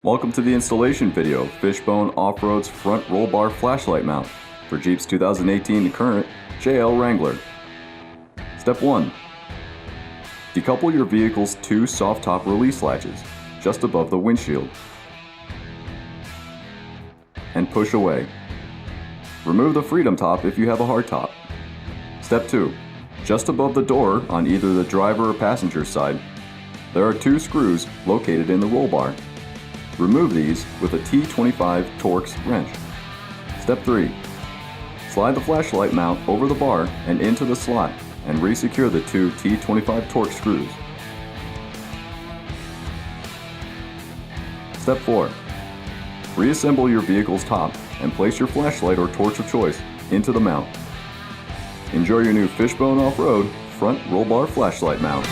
Welcome to the installation video of Fishbone Off-Road's front roll bar flashlight mount for Jeep's 2018 current JL Wrangler. Step 1. Decouple your vehicle's two soft top release latches just above the windshield and push away. Remove the freedom top if you have a hard top. Step 2. Just above the door on either the driver or passenger side, there are two screws located in the roll bar. Remove these with a T25 Torx wrench. Step 3. Slide the flashlight mount over the bar and into the slot and resecure the two T25 Torx screws. Step 4. Reassemble your vehicle's top and place your flashlight or torch of choice into the mount. Enjoy your new Fishbone Off-Road front roll bar flashlight mount.